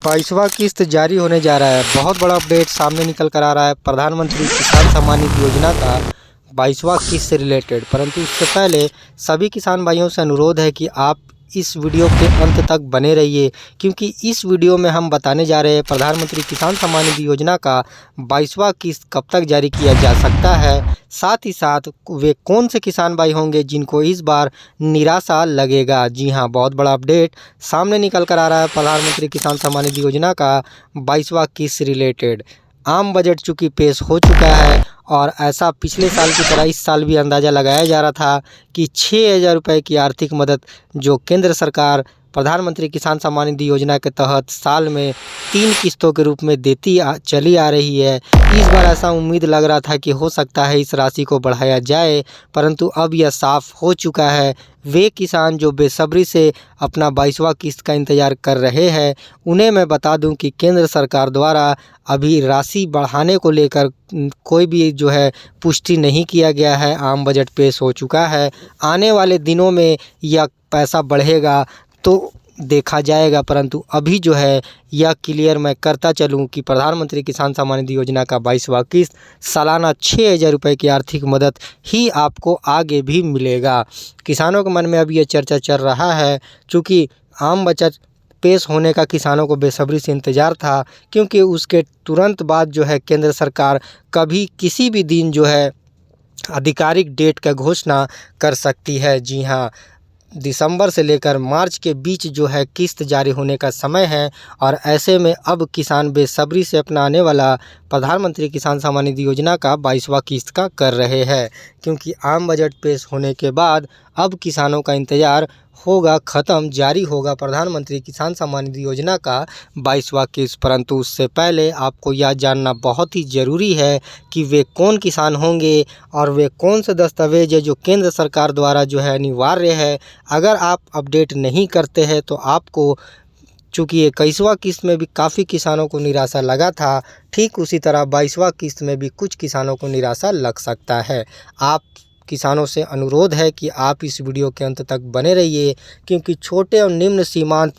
22वां किस्त जारी होने जा रहा है। बहुत बड़ा अपडेट सामने निकल कर आ रहा है प्रधानमंत्री किसान सम्मान निधि योजना का 22वां किस्त से रिलेटेड। परंतु उससे पहले सभी किसान भाइयों से अनुरोध है कि आप इस वीडियो के अंत तक बने रहिए, क्योंकि इस वीडियो में हम बताने जा रहे हैं प्रधानमंत्री किसान सम्मान निधि योजना का 22वां किस्त कब तक जारी किया जा सकता है। साथ ही साथ वे कौन से किसान भाई होंगे जिनको इस बार निराशा लगेगा। जी हाँ, बहुत बड़ा अपडेट सामने निकल कर आ रहा है प्रधानमंत्री किसान सम्मान निधि योजना का 22वां किस्त से रिलेटेड। आम बजट चूँकि पेश हो चुका है और ऐसा पिछले साल की तरह इस साल भी अंदाज़ा लगाया जा रहा था कि 6,000 रुपये की आर्थिक मदद जो केंद्र सरकार प्रधानमंत्री किसान सम्मान निधि योजना के तहत साल में 3 किस्तों के रूप में चली आ रही है। इस बार ऐसा उम्मीद लग रहा था कि हो सकता है इस राशि को बढ़ाया जाए, परंतु अब यह साफ हो चुका है। वे किसान जो बेसब्री से अपना 22वां किस्त का इंतज़ार कर रहे हैं, उन्हें मैं बता दूं कि केंद्र सरकार द्वारा अभी राशि बढ़ाने को लेकर कोई भी जो है पुष्टि नहीं किया गया है। आम बजट पेश हो चुका है, आने वाले दिनों में यह पैसा बढ़ेगा तो देखा जाएगा, परंतु अभी जो है यह क्लियर मैं करता चलूं कि प्रधानमंत्री किसान सम्मान निधि योजना का 22वां किस्त सालाना 6,000 रुपये की आर्थिक मदद ही आपको आगे भी मिलेगा। किसानों के मन में अब यह चर्चा चल रहा है, चूँकि आम बजट पेश होने का किसानों को बेसब्री से इंतज़ार था, क्योंकि उसके तुरंत बाद जो है केंद्र सरकार कभी किसी भी दिन जो है आधिकारिक डेट का घोषणा कर सकती है। जी हाँ, दिसंबर से लेकर मार्च के बीच जो है किस्त जारी होने का समय है और ऐसे में अब किसान बेसब्री से अपना आने वाला प्रधानमंत्री किसान सम्मान निधि योजना का 22वां किस्त का कर रहे हैं, क्योंकि आम बजट पेश होने के बाद अब किसानों का इंतज़ार होगा ख़त्म, जारी होगा प्रधानमंत्री किसान सम्मान निधि योजना का 22वां किस्त। परंतु उससे पहले आपको यह जानना बहुत ही ज़रूरी है कि वे कौन किसान होंगे और वे कौन से दस्तावेज है जो केंद्र सरकार द्वारा जो है अनिवार्य है। अगर आप अपडेट नहीं करते हैं तो आपको, चूँकि 21वां किस्त में भी काफ़ी किसानों को निराशा लगा था, ठीक उसी तरह 22वां किस्त में भी कुछ किसानों को निराशा लग सकता है। आप किसानों से अनुरोध है कि आप इस वीडियो के अंत तक बने रहिए, क्योंकि छोटे और निम्न सीमांत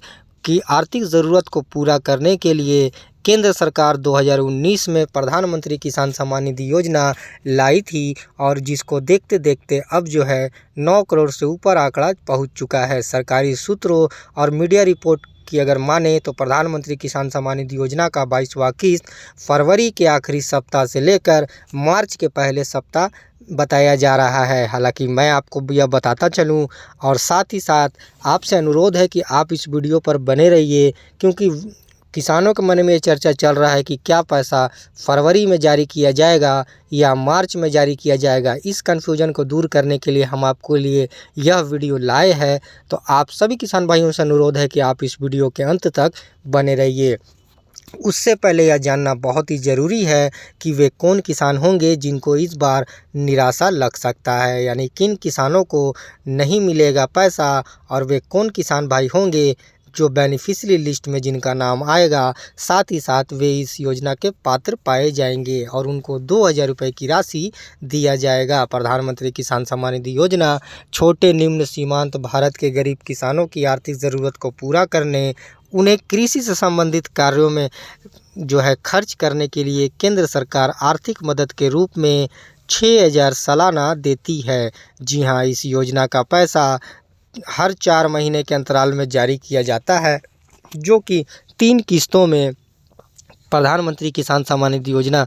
की आर्थिक ज़रूरत को पूरा करने के लिए केंद्र सरकार 2019 में प्रधानमंत्री किसान सम्मान निधि योजना लाई थी और जिसको देखते देखते अब जो है 9 करोड़ से ऊपर आंकड़ा पहुंच चुका है। सरकारी सूत्रों और मीडिया रिपोर्ट की अगर माने तो प्रधानमंत्री किसान सम्मान निधि योजना का 22वां किस्त फरवरी के आखिरी सप्ताह से लेकर मार्च के पहले सप्ताह बताया जा रहा है। हालांकि मैं आपको यह बताता चलूं और साथ ही साथ आपसे अनुरोध है कि आप इस वीडियो पर बने रहिए, क्योंकि किसानों के मन में ये चर्चा चल रहा है कि क्या पैसा फरवरी में जारी किया जाएगा या मार्च में जारी किया जाएगा। इस कन्फ्यूजन को दूर करने के लिए हम आपको लिए यह वीडियो लाए हैं। तो आप सभी किसान भाइयों से अनुरोध है कि आप इस वीडियो के अंत तक बने रहिए। उससे पहले यह जानना बहुत ही ज़रूरी है कि वे कौन किसान होंगे जिनको इस बार निराशा लग सकता है, यानी किन किसानों को नहीं मिलेगा पैसा और वे कौन किसान भाई होंगे जो बेनिफिशियरी लिस्ट में जिनका नाम आएगा। साथ ही साथ वे इस योजना के पात्र पाए जाएंगे और उनको 2,000 रुपये की राशि दिया जाएगा। प्रधानमंत्री किसान सम्मान निधि योजना छोटे निम्न सीमांत भारत के गरीब किसानों की आर्थिक ज़रूरत को पूरा करने, उन्हें कृषि से संबंधित कार्यों में जो है खर्च करने के लिए केंद्र सरकार आर्थिक मदद के रूप में 6,000 सालाना देती है। जी हाँ, इस योजना का पैसा हर 4 महीने के अंतराल में जारी किया जाता है, जो कि 3 किस्तों में प्रधानमंत्री किसान सम्मान निधि योजना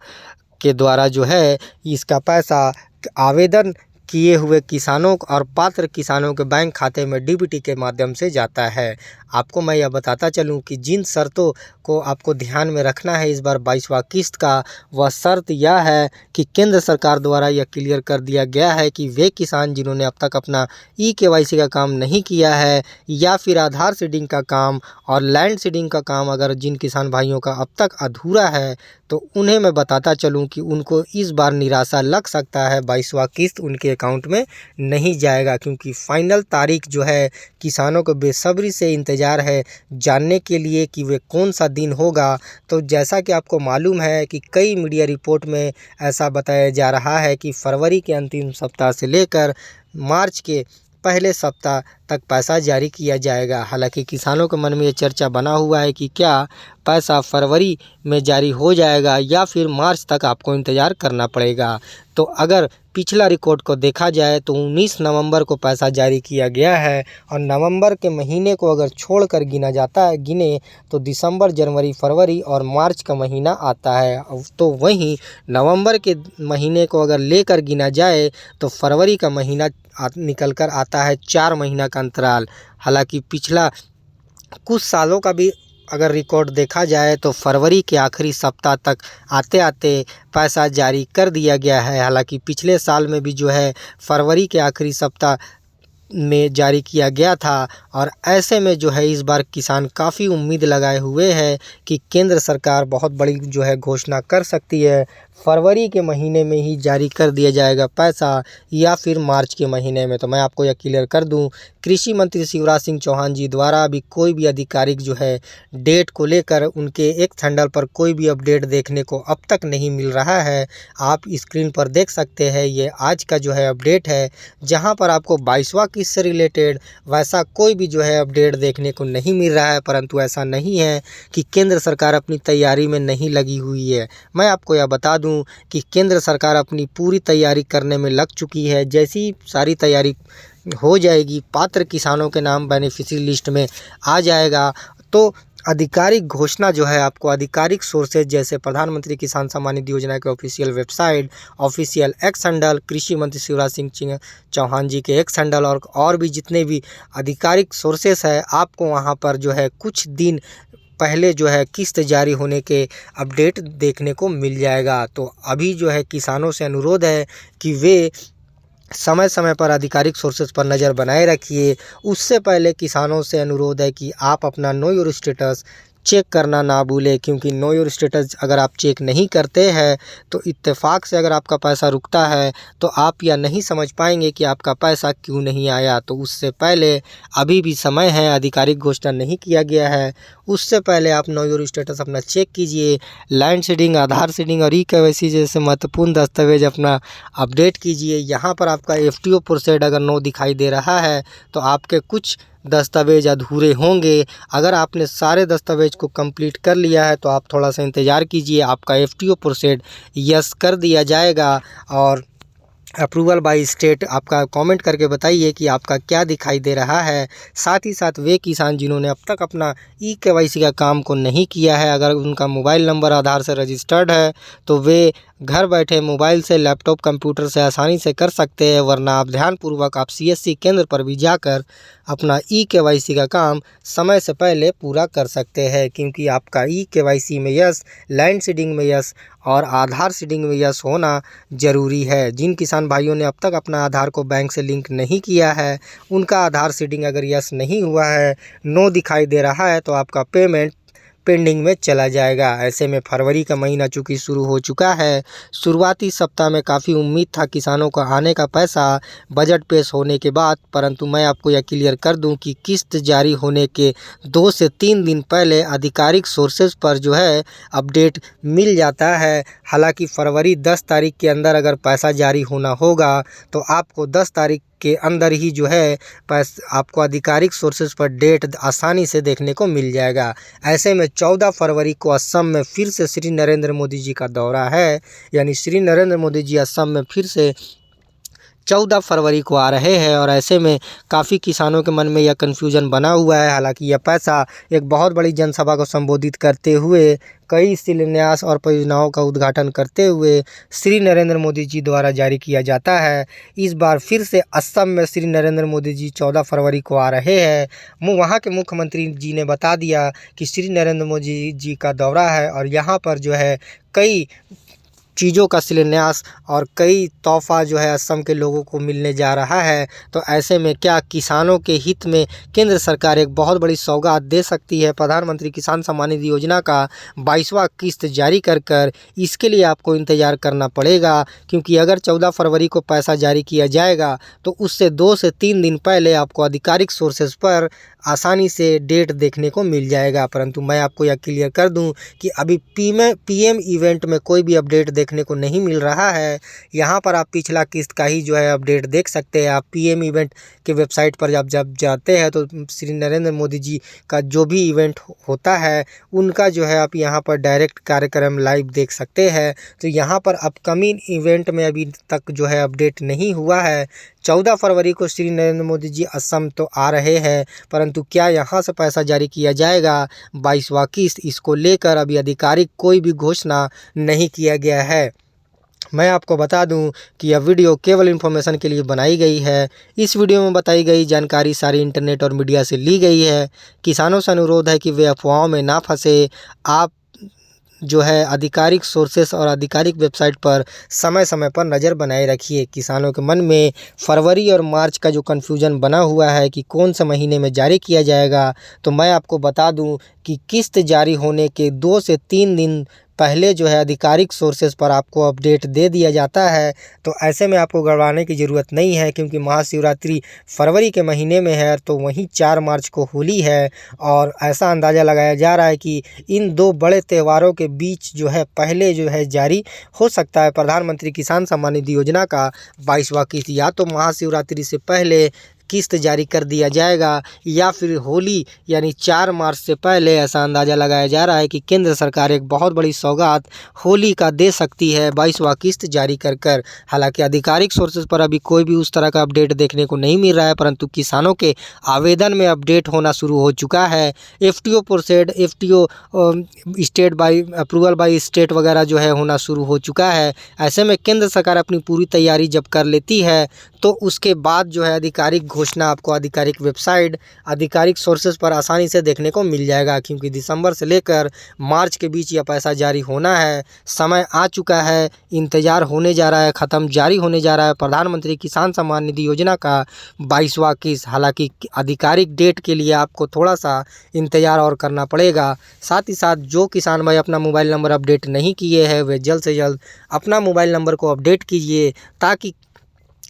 के द्वारा जो है इसका पैसा आवेदन किए हुए किसानों और पात्र किसानों के बैंक खाते में डीबीटी के माध्यम से जाता है। आपको मैं यह बताता चलूं कि जिन शर्तों को आपको ध्यान में रखना है इस बार 22वां किस्त का, वह शर्त यह है कि केंद्र सरकार द्वारा यह क्लियर कर दिया गया है कि वे किसान जिन्होंने अब तक अपना केवाईसी का काम नहीं किया है या फिर आधार सीडिंग का काम और लैंड सीडिंग का काम अगर जिन किसान भाइयों का अब तक अधूरा है, तो उन्हें मैं बताता चलूं कि उनको इस बार निराशा लग सकता है। 22वां किस्त उनके अकाउंट में नहीं जाएगा, क्योंकि फाइनल तारीख जो है किसानों को बेसब्री से इंतज़ार है जानने के लिए कि वे कौन सा दिन होगा। तो जैसा कि आपको मालूम है कि कई मीडिया रिपोर्ट में ऐसा बताया जा रहा है कि फरवरी के अंतिम सप्ताह से लेकर मार्च के पहले सप्ताह तक पैसा जारी किया जाएगा। हालांकि किसानों के मन में ये चर्चा बना हुआ है कि क्या पैसा फरवरी में जारी हो जाएगा या फिर मार्च तक आपको इंतज़ार करना पड़ेगा। तो अगर पिछला रिकॉर्ड को देखा जाए तो 19 नवंबर को पैसा जारी किया गया है और नवंबर के महीने को अगर छोड़कर गिने तो दिसंबर, जनवरी, फरवरी और मार्च का महीना आता है। तो वहीं नवंबर के महीने को अगर लेकर गिना जाए तो फरवरी का महीना निकल कर आता है 4 महीना का अंतराल। हालांकि पिछला कुछ सालों का भी अगर रिकॉर्ड देखा जाए तो फरवरी के आखिरी सप्ताह तक आते आते पैसा जारी कर दिया गया है। हालांकि पिछले साल में भी जो है फरवरी के आखिरी सप्ताह में जारी किया गया था और ऐसे में जो है इस बार किसान काफ़ी उम्मीद लगाए हुए हैं कि केंद्र सरकार बहुत बड़ी जो है घोषणा कर सकती है। फरवरी के महीने में ही जारी कर दिया जाएगा पैसा या फिर मार्च के महीने में। तो मैं आपको यह क्लियर कर दूं, कृषि मंत्री शिवराज सिंह चौहान जी द्वारा अभी कोई भी आधिकारिक जो है डेट को लेकर उनके एक्स हैंडल पर कोई भी अपडेट देखने को अब तक नहीं मिल रहा है। आप स्क्रीन पर देख सकते हैं, ये आज का जो है अपडेट है जहां पर आपको 22वां किस्त से रिलेटेड वैसा कोई भी जो है अपडेट देखने को नहीं मिल रहा है। परंतु ऐसा नहीं है कि केंद्र सरकार अपनी तैयारी में नहीं लगी हुई है। मैं आपको यह बता दूं कि केंद्र सरकार अपनी पूरी तैयारी करने में लग चुकी है। जैसी सारी तैयारी हो जाएगी, पात्र किसानों के नाम बेनिफिशियरी लिस्ट में आ जाएगा तो आधिकारिक घोषणा जो है आपको आधिकारिक सोर्सेज जैसे प्रधानमंत्री किसान सम्मान निधि योजना के official website, official x handle, कृषि मंत्री शिवराज सिंह चौहान जी के एक्स हैंडल और भी जितने भी आधिकारिक सोर्सेस है आपको वहां पर जो है कुछ दिन पहले जो है किस्त जारी होने के अपडेट देखने को मिल जाएगा। तो अभी जो है किसानों से अनुरोध है कि वे समय समय पर आधिकारिक सोर्सेज पर नज़र बनाए रखिए। उससे पहले किसानों से अनुरोध है कि आप अपना नो योर स्टेटस चेक करना ना भूलें, क्योंकि नो योर स्टेटस अगर आप चेक नहीं करते हैं तो इत्तेफाक से अगर आपका पैसा रुकता है तो आप यह नहीं समझ पाएंगे कि आपका पैसा क्यों नहीं आया। तो उससे पहले अभी भी समय है, आधिकारिक घोषणा नहीं किया गया है, उससे पहले आप नो योर स्टेटस अपना चेक कीजिए। लैंड सीडिंग, आधार सीडिंग और ई-केवाईसी जैसे महत्वपूर्ण दस्तावेज अपना अपडेट कीजिए। यहाँ पर आपका एफटीओ प्रोसेड अगर नो दिखाई दे रहा है तो आपके कुछ दस्तावेज अधूरे होंगे। अगर आपने सारे दस्तावेज को कंप्लीट कर लिया है तो आप थोड़ा सा इंतज़ार कीजिए, आपका एफटीओ प्रोसेड यस कर दिया जाएगा। और अप्रूवल बाय स्टेट आपका कमेंट करके बताइए कि आपका क्या दिखाई दे रहा है। साथ ही साथ वे किसान जिन्होंने अब तक अपना ई-केवाईसी का काम को नहीं किया है, अगर उनका मोबाइल नंबर आधार से रजिस्टर्ड है तो वे घर बैठे मोबाइल से, लैपटॉप, कंप्यूटर से आसानी से कर सकते हैं। वरना आप ध्यानपूर्वक आप सीएससी केंद्र पर भी जाकर अपना ई-केवाईसी का काम समय से पहले पूरा कर सकते हैं, क्योंकि आपका ई-केवाईसी में यस, लैंड सीडिंग में यस और आधार सीडिंग में यस होना ज़रूरी है। जिन किसान भाइयों ने अब तक अपना आधार को बैंक से लिंक नहीं किया है, उनका आधार सीडिंग अगर यस नहीं हुआ है, नो दिखाई दे रहा है, तो आपका पेमेंट पेंडिंग में चला जाएगा। ऐसे में फरवरी का महीना चूँकि शुरू हो चुका है, शुरुआती सप्ताह में काफ़ी उम्मीद था किसानों का आने का पैसा बजट पेश होने के बाद। परंतु मैं आपको यह क्लियर कर दूं कि किस्त जारी होने के 2 से 3 दिन पहले आधिकारिक सोर्सेज पर जो है अपडेट मिल जाता है। हालांकि फरवरी 10 तारीख के अंदर अगर पैसा जारी होना होगा तो आपको 10 तारीख के अंदर ही जो है आपको आधिकारिक सोर्सेज पर डेट आसानी से देखने को मिल जाएगा। ऐसे में 14 फरवरी को असम में फिर से श्री नरेंद्र मोदी जी का दौरा है, यानी श्री नरेंद्र मोदी जी असम में फिर से 14 फरवरी को आ रहे हैं। और ऐसे में काफ़ी किसानों के मन में यह कन्फ्यूजन बना हुआ है। हालांकि यह पैसा एक बहुत बड़ी जनसभा को संबोधित करते हुए, कई शिलान्यास और परियोजनाओं का उद्घाटन करते हुए श्री नरेंद्र मोदी जी द्वारा जारी किया जाता है। इस बार फिर से असम में श्री नरेंद्र मोदी जी 14 फरवरी को आ रहे हैं। वहाँ के मुख्यमंत्री जी ने बता दिया कि श्री नरेंद्र मोदी जी का दौरा है और यहाँ पर जो है कई चीज़ों का शिलान्यास और कई तोहफ़ा जो है असम के लोगों को मिलने जा रहा है। तो ऐसे में क्या किसानों के हित में केंद्र सरकार एक बहुत बड़ी सौगात दे सकती है प्रधानमंत्री किसान सम्मान निधि योजना का 22वां किस्त जारी कर। इसके लिए आपको इंतज़ार करना पड़ेगा, क्योंकि अगर 14 फरवरी को पैसा जारी किया जाएगा तो उससे 2 से 3 दिन पहले आपको आधिकारिक सोर्सेज पर आसानी से डेट देखने को मिल जाएगा। परंतु मैं आपको यह क्लियर कर दूं कि अभी पीएम इवेंट में कोई भी अपडेट देखने को नहीं मिल रहा है। यहाँ पर आप पिछला किस्त का ही जो है अपडेट देख सकते हैं। आप पीएम इवेंट के वेबसाइट पर जब जाते हैं तो श्री नरेंद्र मोदी जी का जो भी इवेंट होता है उनका जो है आप यहाँ पर डायरेक्ट कार्यक्रम लाइव देख सकते हैं। तो यहाँ पर अपकमिंग इवेंट में अभी तक जो है अपडेट नहीं हुआ है। 14 फरवरी को श्री नरेंद्र मोदी जी असम तो आ रहे हैं, परंतु क्या यहाँ से पैसा जारी किया जाएगा 22वां किस्त, इसको लेकर अभी आधिकारिक कोई भी घोषणा नहीं किया गया है। मैं आपको बता दूं कि यह वीडियो केवल इन्फॉर्मेशन के लिए बनाई गई है। इस वीडियो में बताई गई जानकारी सारी इंटरनेट और मीडिया से ली गई है। किसानों से अनुरोध है कि वे अफवाहों में ना फंसे। आप जो है आधिकारिक सोर्सेस और आधिकारिक वेबसाइट पर समय समय पर नज़र बनाए रखिए। किसानों के मन में फरवरी और मार्च का जो कन्फ्यूजन बना हुआ है कि कौन से महीने में जारी किया जाएगा, तो मैं आपको बता दूं कि किस्त जारी होने के 2 से 3 दिन पहले जो है आधिकारिक सोर्सेज पर आपको अपडेट दे दिया जाता है। तो ऐसे में आपको घबराने की ज़रूरत नहीं है, क्योंकि महाशिवरात्रि फरवरी के महीने में है, तो वहीं 4 मार्च को होली है। और ऐसा अंदाज़ा लगाया जा रहा है कि इन 2 बड़े त्योहारों के बीच जो है पहले जो है जारी हो सकता है प्रधानमंत्री किसान सम्मान निधि योजना का 22वां किस्त। या तो महाशिवरात्रि से पहले किस्त जारी कर दिया जाएगा, या फिर होली यानी 4 मार्च से पहले। ऐसा अंदाज़ा लगाया जा रहा है कि केंद्र सरकार एक बहुत बड़ी सौगात होली का दे सकती है 22वां किस्त जारी कर। हालांकि आधिकारिक सोर्सेज पर अभी कोई भी उस तरह का अपडेट देखने को नहीं मिल रहा है, परंतु किसानों के आवेदन में अपडेट होना शुरू हो चुका है। FTO processed, FTO state by approval by state वगैरह जो है होना शुरू हो चुका है। ऐसे में केंद्र सरकार अपनी पूरी तैयारी जब कर लेती है तो उसके बाद जो है आधिकारिक घोषणा आपको आधिकारिक वेबसाइट, आधिकारिक सोर्सेज पर आसानी से देखने को मिल जाएगा। क्योंकि दिसंबर से लेकर मार्च के बीच यह पैसा जारी होना है। समय आ चुका है, इंतज़ार होने जा रहा है, ख़त्म जारी होने जा रहा है प्रधानमंत्री किसान सम्मान निधि योजना का 22वां किस्त। हालांकि आधिकारिक डेट के लिए आपको थोड़ा सा इंतज़ार और करना पड़ेगा। साथ ही साथ जो किसान भाई अपना मोबाइल नंबर अपडेट नहीं किए हैं वे जल्द से जल्द अपना मोबाइल नंबर को अपडेट कीजिए, ताकि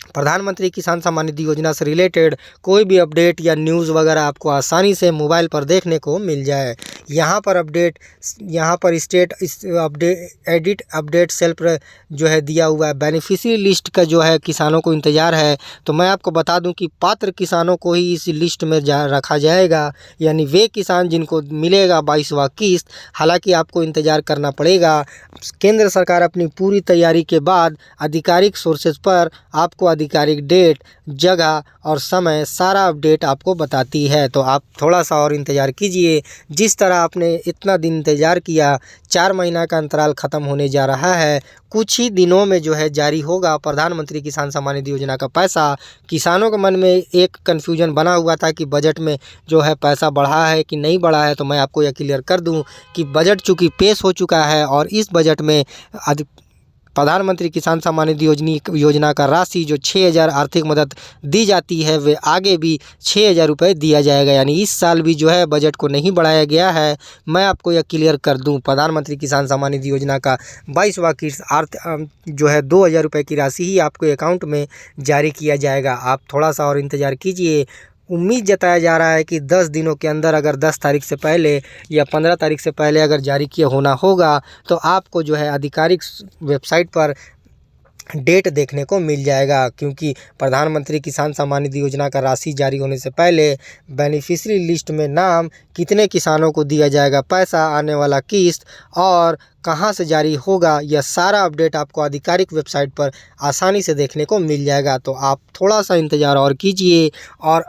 प्रधानमंत्री किसान सम्मान निधि योजना से रिलेटेड कोई भी अपडेट या न्यूज़ वगैरह आपको आसानी से मोबाइल पर देखने को मिल जाए। यहाँ पर अपडेट, यहाँ पर state update, edit update self जो है दिया हुआ है। बेनिफिशियरी लिस्ट का जो है किसानों को इंतज़ार है, तो मैं आपको बता दूं कि पात्र किसानों को ही इस लिस्ट में रखा जाएगा, यानी वे किसान जिनको मिलेगा 22वां किस्त। हालांकि आपको इंतज़ार करना पड़ेगा। केंद्र सरकार अपनी पूरी तैयारी के बाद आधिकारिक सोर्सेज पर आपको आधिकारिक डेट, जगह और समय सारा अपडेट आपको बताती है। तो आप थोड़ा सा और इंतज़ार कीजिए। जिस तरह आपने इतना दिन इंतज़ार किया, 4 महीना का अंतराल ख़त्म होने जा रहा है। कुछ ही दिनों में जो है जारी होगा प्रधानमंत्री किसान सम्मान निधि योजना का पैसा। किसानों के मन में एक कन्फ्यूजन बना हुआ था कि बजट में जो है पैसा बढ़ा है कि नहीं बढ़ा है, तो मैं आपको यह क्लियर कर दूं कि बजट चूँकि पेश हो चुका है और इस बजट में प्रधानमंत्री किसान सम्मान निधि योजना का राशि जो 6,000 आर्थिक मदद दी जाती है, वे आगे भी 6,000 रुपये दिया जाएगा। यानी इस साल भी जो है बजट को नहीं बढ़ाया गया है। मैं आपको यह क्लियर कर दूं, प्रधानमंत्री किसान सम्मान निधि योजना का 22वां किस्त जो है 2,000 रुपये की राशि ही आपको अकाउंट में जारी किया जाएगा। आप थोड़ा सा और इंतज़ार कीजिए। उम्मीद जताया जा रहा है कि 10 दिनों के अंदर, अगर 10 तारीख से पहले या 15 तारीख से पहले अगर जारी किया होना होगा, तो आपको जो है आधिकारिक वेबसाइट पर डेट देखने को मिल जाएगा। क्योंकि प्रधानमंत्री किसान सम्मान निधि योजना का राशि जारी होने से पहले बेनिफिशियरी लिस्ट में नाम, कितने किसानों को दिया जाएगा पैसा, आने वाला किस्त और कहां से जारी होगा, यह सारा अपडेट आपको आधिकारिक वेबसाइट पर आसानी से देखने को मिल जाएगा। तो आप थोड़ा सा इंतज़ार और कीजिए और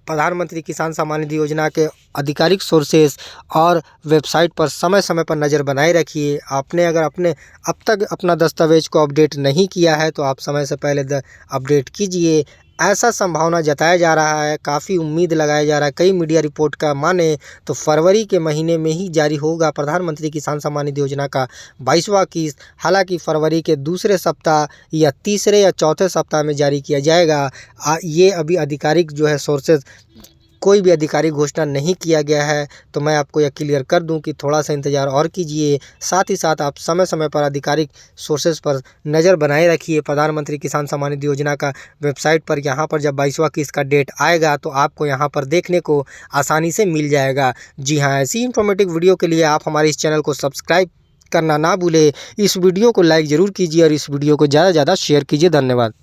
प्रधानमंत्री किसान सम्मान निधि योजना के आधिकारिक सोर्सेस और वेबसाइट पर समय समय पर नज़र बनाए रखिए। आपने अगर अब तक अपना दस्तावेज को अपडेट नहीं किया है, तो आप समय से पहले अपडेट कीजिए। ऐसा संभावना जताया जा रहा है, काफ़ी उम्मीद लगाया जा रहा है। कई मीडिया रिपोर्ट का माने तो फरवरी के महीने में ही जारी होगा प्रधानमंत्री किसान सम्मान निधि योजना का 22वां किस्त। हालांकि फरवरी के दूसरे सप्ताह या तीसरे या चौथे सप्ताह में जारी किया जाएगा। ये अभी आधिकारिक जो है सोर्सेज कोई भी आधिकारिक घोषणा नहीं किया गया है। तो मैं आपको यह क्लियर कर दूं कि थोड़ा सा इंतज़ार और कीजिए। साथ ही साथ आप समय समय पर आधिकारिक सोर्सेज पर नज़र बनाए रखिए। प्रधानमंत्री किसान सम्मान निधि योजना का वेबसाइट पर यहाँ पर जब 22वां किस्त का डेट आएगा तो आपको यहाँ पर देखने को आसानी से मिल जाएगा। जी हाँ, ऐसी इन्फॉर्मेटिव वीडियो के लिए आप हमारे इस चैनल को सब्सक्राइब करना ना भूलें। इस वीडियो को लाइक ज़रूर कीजिए और इस वीडियो को ज़्यादा से ज़्यादा शेयर कीजिए। धन्यवाद।